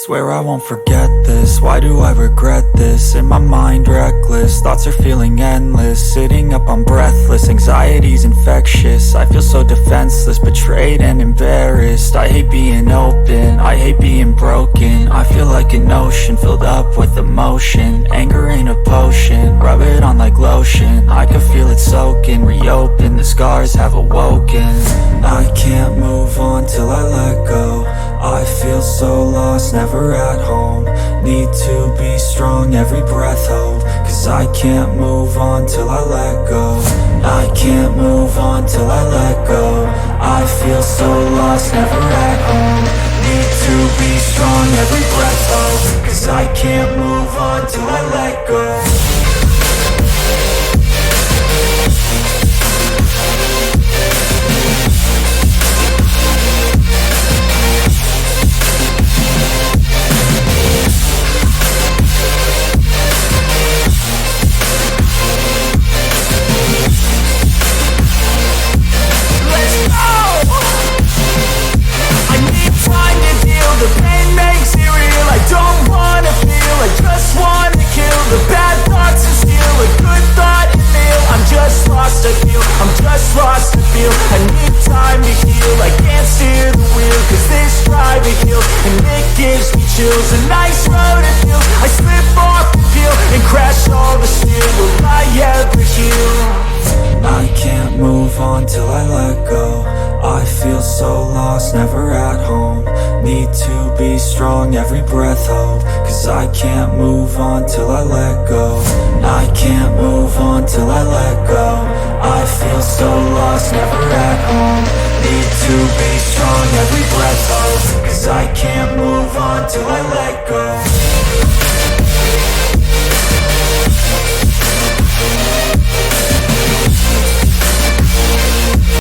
Swear I won't forget this, why do I regret this? In my mind reckless, thoughts are feeling endless. Sitting up I'm breathless, anxiety's infectious. I feel so defenseless, betrayed and embarrassed. I hate being open, I hate being broken. I feel like an ocean filled up with emotion. Anger ain't a potion, rub it on like lotion. I can feel it soaking, reopen, the scars have awoken. I can't move on till I let go. I feel so lost, never at home. Need to be strong, every breath hold. Cause I can't move on till I let go. I can't move on till I let go. I feel so lost, never at home. Need to be strong, every breath hold. Cause I can't move on till I let go. I'm just lost to feel. I need time to heal. I can't steer the wheel, cause this driving hill, and it gives me chills. A nice road to feel. I slip off the peel and crash all the steel. Will I ever heal? I can't move on till I let go. I feel so lost, never at home. Need to be strong, every breath hold. Cause I can't move on till I let go. I can't move on till I let go. I feel so lost, never at home. Need to be strong, every breath hold. Cause I can't move on till I let go.